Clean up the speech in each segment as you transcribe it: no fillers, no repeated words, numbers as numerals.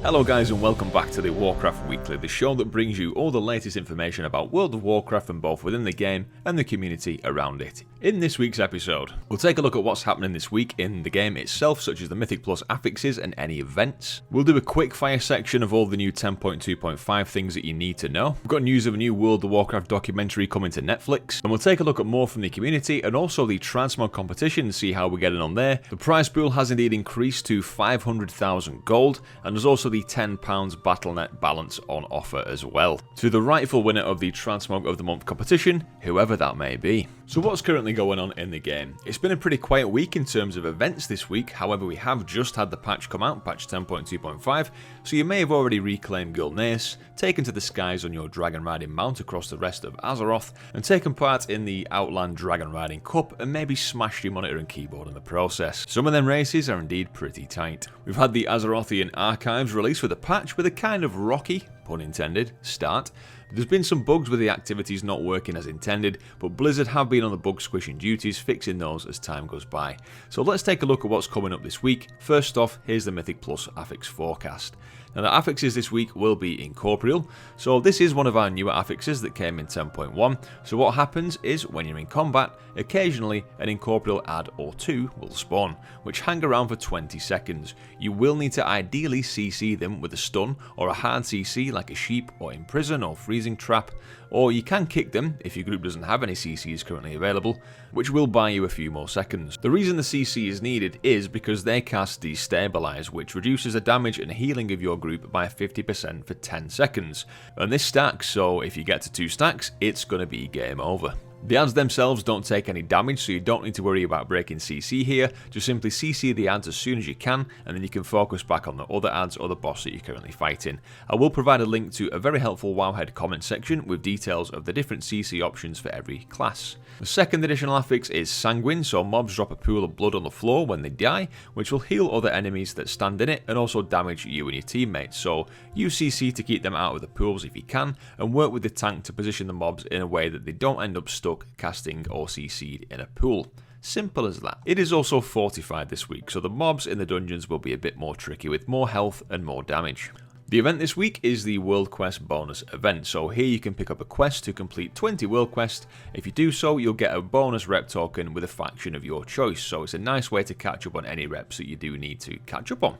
Hello guys and welcome back to the Warcraft Weekly, the show that brings you all the latest information about World of Warcraft from both within the game and the community around it. In this week's episode, we'll take a look at what's happening this week in the game itself, such as the Mythic Plus affixes and any events. We'll do a quick fire section of all the new 10.2.5 things that you need to know. We've got news of a new World of Warcraft documentary coming to Netflix, and we'll take a look at more from the community and also the Transmog competition and see how we're getting on there. The prize pool has indeed increased to 500,000 gold, and there's also the £10 Battle.net balance on offer as well, to the rightful winner of the Transmog of the Month competition, whoever that may be. So what's currently going on in the game? It's been a pretty quiet week in terms of events this week, however we have just had the patch come out, patch 10.2.5, so you may have already reclaimed Gulneas, taken to the skies on your Dragonriding mount across the rest of Azeroth, and taken part in the Outland Dragonriding Cup and maybe smashed your monitor and keyboard in the process. Some of them races are indeed pretty tight. We've had the Azerothian archives released with a patch with a kind of rocky, pun intended, start. There's been some bugs with the activities not working as intended, but Blizzard have been on the bug squishing duties, fixing those as time goes by. So let's take a look at what's coming up this week. First off, here's the Mythic Plus affix forecast. Now the affixes this week will be incorporeal, so this is one of our newer affixes that came in 10.1, so what happens is when you're in combat, occasionally an incorporeal ad or two will spawn, which hang around for 20 seconds. You will need to ideally CC them with a stun or a hard CC like a sheep or imprison or freezing trap, or you can kick them if your group doesn't have any CCs currently available, which will buy you a few more seconds. The reason the CC is needed is because they cast Destabilize, which reduces the damage and healing of your group by 50% for 10 seconds, and this stacks, so if you get to 2 stacks, it's going to be game over. The ads themselves don't take any damage, so you don't need to worry about breaking CC here. Just simply CC the ads as soon as you can, and then you can focus back on the other ads or the boss that you're currently fighting. I will provide a link to a very helpful Wowhead comment section with details of the different CC options for every class. The second additional affix is Sanguine, so mobs drop a pool of blood on the floor when they die, which will heal other enemies that stand in it and also damage you and your teammates. So use CC to keep them out of the pools if you can, and work with the tank to position the mobs in a way that they don't end up stuck casting or CC'd in a pool. Simple as that. It is also fortified this week, so the mobs in the dungeons will be a bit more tricky with more health and more damage. The event this week is the World Quest bonus event, so here you can pick up a quest to complete 20 World Quests. If you do so, you'll get a bonus rep token with a faction of your choice, so it's a nice way to catch up on any reps that you do need to catch up on.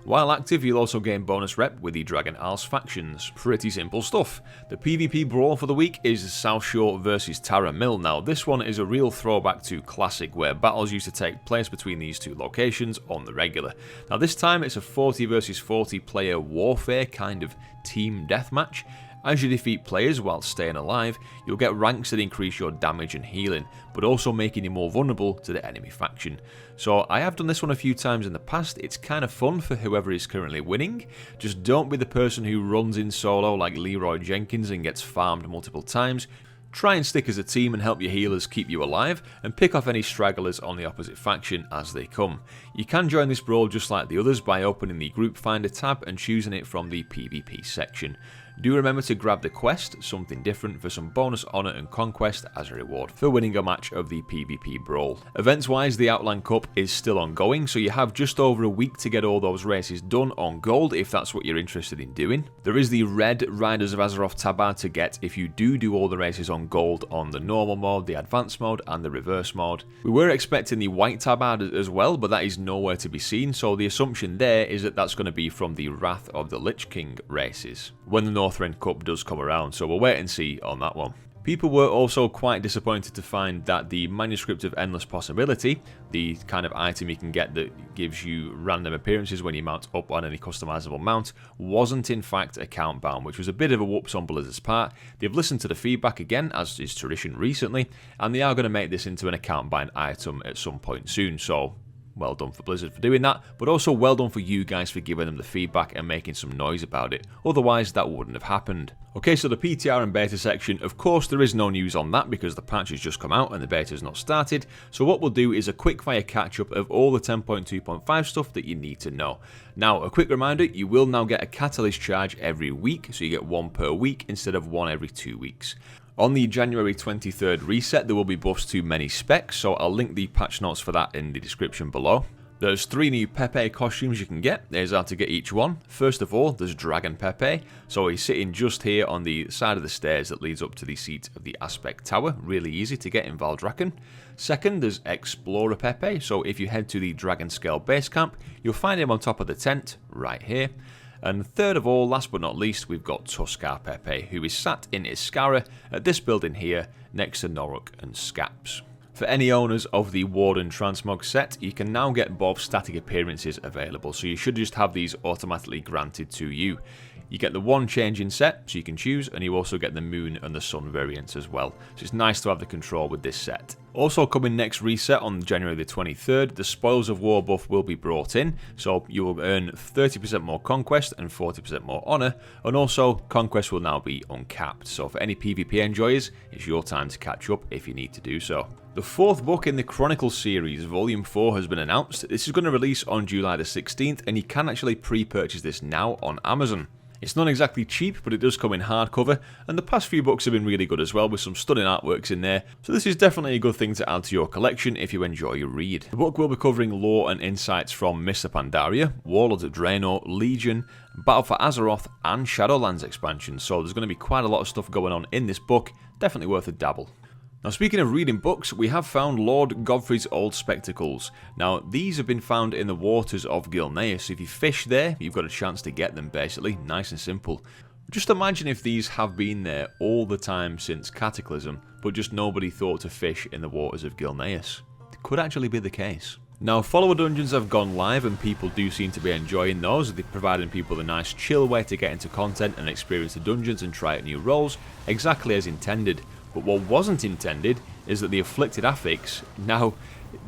While active, you'll also gain bonus rep with the Dragon Alpha factions. Pretty simple stuff. The PvP brawl for the week is South Shore versus Tara Mill. Now this one is a real throwback to Classic, where battles used to take place between these two locations on the regular. Now this time it's a 40 versus 40 player warfare kind of team deathmatch. As you defeat players while staying alive, you'll get ranks that increase your damage and healing, but also making you more vulnerable to the enemy faction. So I have done this one a few times in the past. It's kind of fun for whoever is currently winning. Just don't be the person who runs in solo like Leroy Jenkins and gets farmed multiple times. Try and stick as a team and help your healers keep you alive, and pick off any stragglers on the opposite faction as they come. You can join this brawl just like the others by opening the Group Finder tab and choosing it from the PvP section. Do remember to grab the quest, something different, for some bonus honour and conquest as a reward for winning a match of the PvP brawl. Events wise, the Outland Cup is still ongoing, so you have just over a week to get all those races done on gold if that's what you're interested in doing. There is the red Riders of Azeroth tabard to get if you do all the races on gold on the normal mode, the advanced mode and the reverse mode. We were expecting the white tabard as well, but that is nowhere to be seen, so the assumption there is that that's going to be from the Wrath of the Lich King races when the Northrend Cup does come around, so we'll wait and see on that one. People were also quite disappointed to find that the Manuscript of Endless Possibility, the kind of item you can get that gives you random appearances when you mount up on any customizable mount, wasn't in fact account bound, which was a bit of a whoops on Blizzard's part. They've listened to the feedback again, as is tradition recently, and they are going to make this into an account bound item at some point soon, so well done for Blizzard for doing that, but also well done for you guys for giving them the feedback and making some noise about it, otherwise that wouldn't have happened. Okay, so the PTR and beta section, of course there is no news on that because the patch has just come out and the beta has not started, so what we'll do is a quick fire catch up of all the 10.2.5 stuff that you need to know. Now, a quick reminder, you will now get a catalyst charge every week, so you get one per week instead of one every 2 weeks. On the January 23rd reset, there will be buffs to many specs, so I'll link the patch notes for that in the description below. There's 3 new Pepe costumes you can get. Here's how to get each one. First of all, there's Dragon Pepe. So he's sitting just here on the side of the stairs that leads up to the seat of the Aspect Tower. Really easy to get in Valdrakken. Second, there's Explorer Pepe. So if you head to the Dragon Scale base camp, you'll find him on top of the tent, right here. And third of all, last but not least, we've got Tuskar Pepe, who is sat in Iskara at this building here, next to Noruk and Scaps. For any owners of the Warden Transmog set, you can now get both static appearances available, so you should just have these automatically granted to you. You get the one changing set, so you can choose, and you also get the Moon and the Sun variants as well, so it's nice to have the control with this set. Also coming next reset on January the 23rd, the Spoils of War buff will be brought in, so you will earn 30% more Conquest and 40% more Honour, and also Conquest will now be uncapped, so for any PvP enjoyers, it's your time to catch up if you need to do so. The 4th book in the Chronicle series, Volume 4, has been announced. This is going to release on July the 16th, and you can actually pre-purchase this now on Amazon. It's not exactly cheap, but it does come in hardcover, and the past few books have been really good as well, with some stunning artworks in there, so this is definitely a good thing to add to your collection if you enjoy your read. The book will be covering lore and insights from Mr. Pandaria, Warlords of Draenor, Legion, Battle for Azeroth, and Shadowlands expansion, so there's going to be quite a lot of stuff going on in this book, definitely worth a dabble. Now, speaking of reading books, we have found Lord Godfrey's Old Spectacles. Now, these have been found in the waters of Gilneas, so if you fish there, you've got a chance to get them, basically. Nice and simple. Just imagine if these have been there all the time since Cataclysm, but just nobody thought to fish in the waters of Gilneas. It could actually be the case. Now, follower dungeons have gone live, and people do seem to be enjoying those. They're providing people a nice chill way to get into content and experience the dungeons and try out new roles, exactly as intended. But what wasn't intended is that the afflicted affix, now,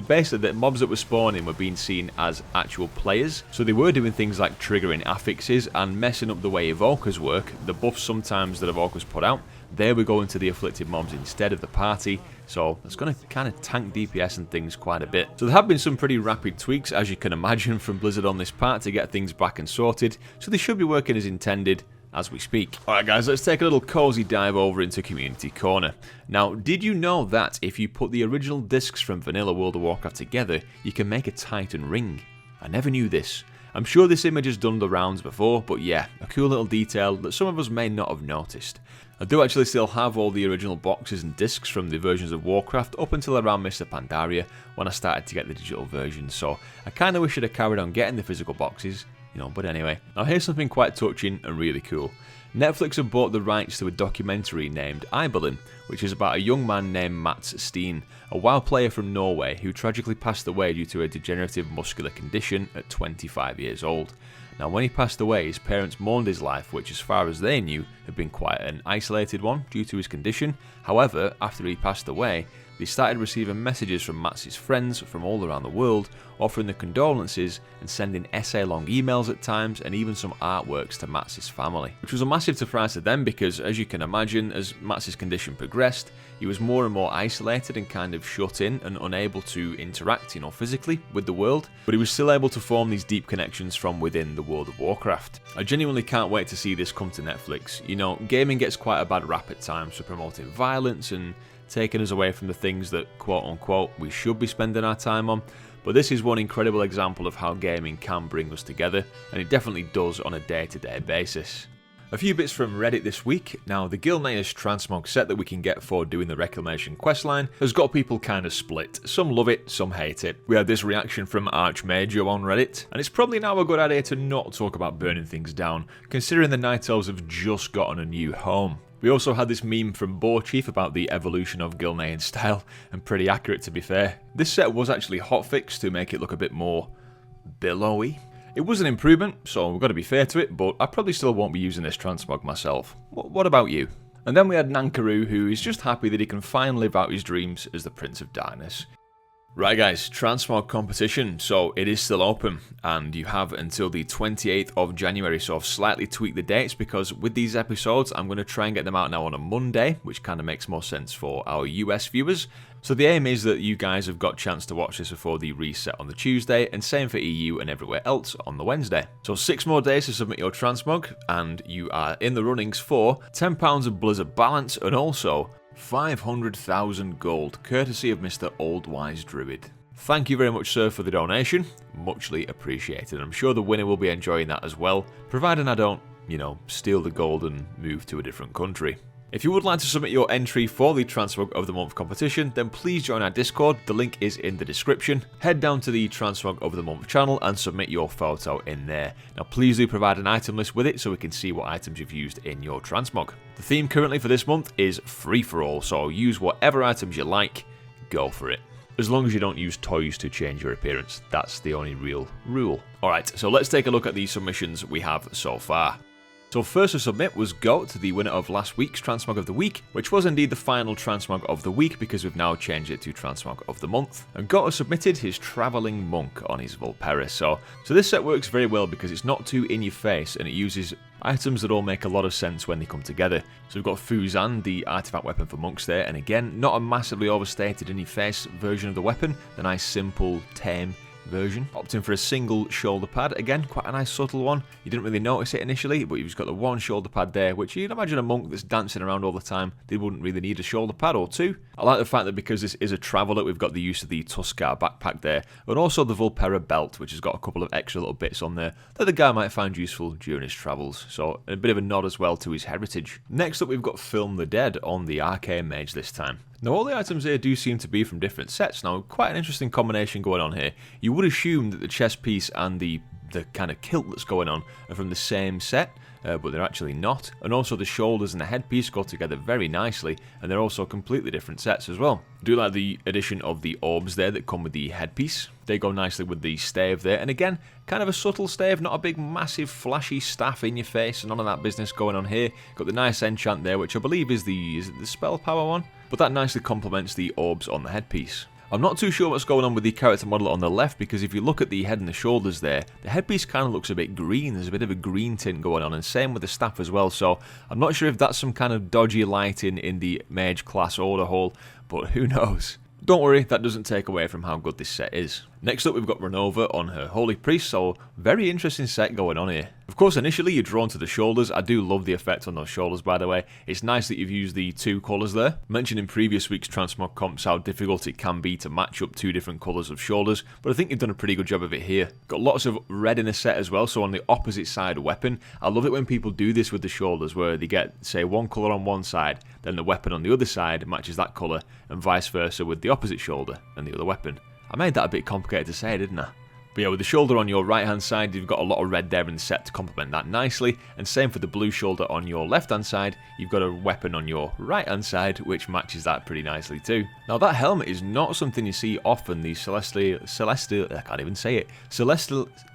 basically the mobs that were spawning were being seen as actual players, so they were doing things like triggering affixes and messing up the way evokers work. The buffs sometimes that evokers put out, they were going to the afflicted mobs instead of the party, so it's going to kind of tank DPS and things quite a bit. So there have been some pretty rapid tweaks, as you can imagine, from Blizzard on this part to get things back and sorted, so they should be working as intended as we speak. Alright guys, let's take a little cozy dive over into Community Corner. Now, did you know that if you put the original discs from vanilla World of Warcraft together, you can make a Titan ring? I never knew this. I'm sure this image has done the rounds before, but yeah, a cool little detail that some of us may not have noticed. I do actually still have all the original boxes and discs from the versions of Warcraft up until around Mr. Pandaria when I started to get the digital versions, so I kinda wish I'd have carried on getting the physical boxes. But anyway, now here's something quite touching and really cool. Netflix have bought the rights to a documentary named Ibelin, which is about a young man named Mats Steen, a WoW player from Norway who tragically passed away due to a degenerative muscular condition at 25 years old. Now, when he passed away, his parents mourned his life, which as far as they knew had been quite an isolated one due to his condition. However, after he passed away, they started receiving messages from Mats' friends from all around the world, offering their condolences and sending essay-long emails at times, and even some artworks to Mats' family. Which was a massive surprise to them because, as you can imagine, as Mats' condition progressed, he was more and more isolated and kind of shut in and unable to interact, physically with the world, but he was still able to form these deep connections from within the World of Warcraft. I genuinely can't wait to see this come to Netflix. Gaming gets quite a bad rap at times for promoting violence and taking us away from the things that, quote-unquote, we should be spending our time on, but this is one incredible example of how gaming can bring us together, and it definitely does on a day-to-day basis. A few bits from Reddit this week. Now, the Gilneas Transmog set that we can get for doing the Reclamation questline has got people kind of split. Some love it, some hate it. We had this reaction from Archmajo on Reddit, and it's probably now a good idea to not talk about burning things down, considering the Night Elves have just gotten a new home. We also had this meme from Boar Chief about the evolution of Gilnean style, and pretty accurate to be fair. This set was actually hotfixed to make it look a bit more billowy. It was an improvement, so we've got to be fair to it, but I probably still won't be using this transmog myself. What about you? And then we had Nankaru, who is just happy that he can finally live out his dreams as the Prince of Darkness. Right guys, Transmog competition, so it is still open, and you have until the 28th of January, so I've slightly tweaked the dates because with these episodes, I'm going to try and get them out now on a Monday, which kind of makes more sense for our US viewers. So the aim is that you guys have got a chance to watch this before the reset on the Tuesday, and same for EU and everywhere else on the Wednesday. So 6 more days to submit your Transmog, and you are in the runnings for £10 of Blizzard balance, and also 500,000 gold, courtesy of Mr. Old Wise Druid. thank you very much, sir, for the donation. Muchly appreciated. I'm sure the winner will be enjoying that as well, providing I don't, steal the gold and move to a different country. If you would like to submit your entry for the Transmog of the Month competition, then please join our Discord, the link is in the description. Head down to the Transmog of the Month channel and submit your photo in there. Now please do provide an item list with it so we can see what items you've used in your Transmog. The theme currently for this month is free for all, so use whatever items you like, go for it. As long as you don't use toys to change your appearance, that's the only real rule. Alright, so let's take a look at the submissions we have so far. So first to submit was Goat, the winner of last week's Transmog of the Week, which was indeed the final Transmog of the Week because we've now changed it to Transmog of the Month. And Goat has submitted his Travelling Monk on his Vulpera. So this set works very well because it's not too in your face and it uses items that all make a lot of sense when they come together. So we've got Fuzan, the artifact weapon for monks there, and again, not a massively overstated in your face version of the weapon, the nice simple, tame version. Opting for a single shoulder pad, again quite a nice subtle one. You didn't really notice it initially, but you've just got the one shoulder pad there, which you'd imagine a monk that's dancing around all the time, they wouldn't really need a shoulder pad or two. I like the fact that because this is a traveller, we've got the use of the Tuskar backpack there, and also the Vulpera belt, which has got a couple of extra little bits on there that the guy might find useful during his travels, so a bit of a nod as well to his heritage. Next up we've got Film the Dead on the Arcane Mage this time. Now all the items here do seem to be from different sets. Now quite an interesting combination going on here. You would assume that the chest piece and the kind of kilt that's going on are from the same set, but they're actually not. And also the shoulders and the headpiece go together very nicely, and they're also completely different sets as well. I do like the addition of the orbs there that come with the headpiece. They go nicely with the stave there, and again, kind of a subtle stave, not a big massive flashy staff in your face, none of that business going on here. Got the nice enchant there, which I believe is the spell power one, but that nicely complements the orbs on the headpiece. I'm not too sure what's going on with the character model on the left, because if you look at the head and the shoulders there, the headpiece kind of looks a bit green. There's a bit of a green tint going on, and same with the staff as well, so I'm not sure if that's some kind of dodgy lighting in the mage class order hole, but who knows. Don't worry, that doesn't take away from how good this set is. Next up we've got Renova on her Holy Priest, so very interesting set going on here. Of course initially you're drawn to the shoulders. I do love the effect on those shoulders, by the way. It's nice that you've used the two colours there. Mentioned in previous week's Transmog comps how difficult it can be to match up two different colours of shoulders, but I think you've done a pretty good job of it here. Got lots of red in the set as well, so on the opposite side weapon. I love it when people do this with the shoulders, where they get, say, one colour on one side, then the weapon on the other side matches that colour, and vice versa with the opposite shoulder and the other weapon. I made that a bit complicated to say, didn't I? But yeah, with the shoulder on your right hand side, you've got a lot of red there in the set to complement that nicely, and same for the blue shoulder on your left hand side, you've got a weapon on your right hand side which matches that pretty nicely too. Now that helmet is not something you see often, the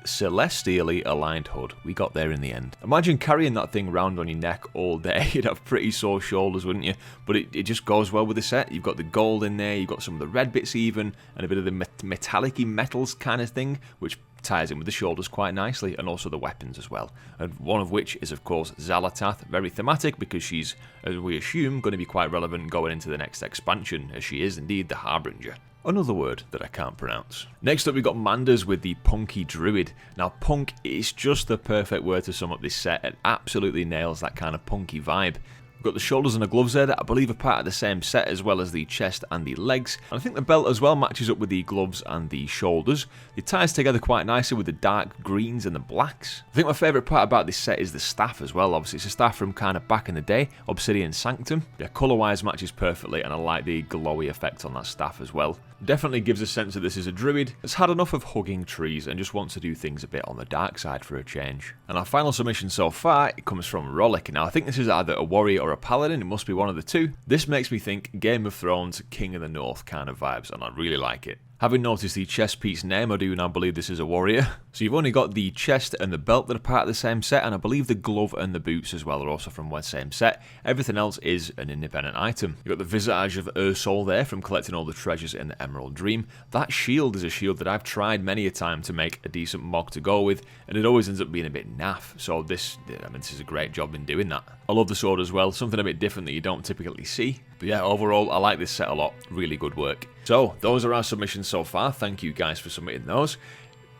celestially aligned hood. We got there in the end. Imagine carrying that thing round on your neck all day, you'd have pretty sore shoulders, wouldn't you? But it just goes well with the set. You've got the gold in there, you've got some of the red bits even, and a bit of the metallic-y metals kind of thing, which ties in with the shoulders quite nicely, and also the weapons as well. And one of which is, of course, Xalatath, very thematic because she's, as we assume, going to be quite relevant going into the next expansion, as she is indeed the Harbinger. Another word that I can't pronounce. Next up we've got Manders with the Punky Druid. Now punk is just the perfect word to sum up this set. It absolutely nails that kind of punky vibe. We've got the shoulders and the gloves there that I believe are part of the same set, as well as the chest and the legs. And I think the belt as well matches up with the gloves and the shoulders. It ties together quite nicely with the dark greens and the blacks. I think my favourite part about this set is the staff as well. Obviously it's a staff from kind of back in the day, Obsidian Sanctum. Yeah, colour wise matches perfectly, and I like the glowy effect on that staff as well. Definitely gives a sense that this is a druid that's had enough of hugging trees and just wants to do things a bit on the dark side for a change. And our final submission so far, it comes from Rollick. Now I think this is either a warrior or a paladin, it must be one of the two. This makes me think Game of Thrones, King of the North kind of vibes, and I really like it. Having noticed the chest piece name, I do now believe this is a warrior. So you've only got the chest and the belt that are part of the same set, and I believe the glove and the boots as well are also from the same set. Everything else is an independent item. You've got the visage of Ursol there from collecting all the treasures in the Emerald Dream. That shield is a shield that I've tried many a time to make a decent mog to go with, and it always ends up being a bit naff. So this is a great job in doing that. I love the sword as well, something a bit different that you don't typically see. But yeah, overall, I like this set a lot. Really good work. So, those are our submissions so far. Thank you guys for submitting those.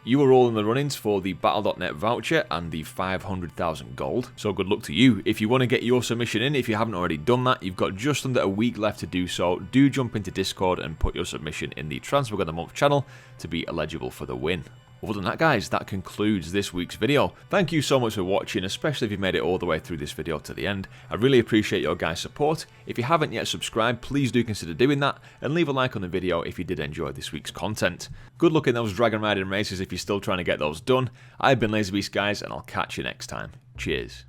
You are all in the runnings for the Battle.net voucher and the 500,000 gold, so good luck to you. If you want to get your submission in, if you haven't already done that, you've got just under a week left to do so. Do jump into Discord and put your submission in the Transmog of the Month channel to be eligible for the win. Other than that, guys, that concludes this week's video. Thank you so much for watching, especially if you've made it all the way through this video to the end. I really appreciate your guys' support. If you haven't yet subscribed, please do consider doing that, and leave a like on the video if you did enjoy this week's content. Good luck in those Dragonriding races if you're still trying to get those done. I've been LaserBeast, guys, and I'll catch you next time. Cheers.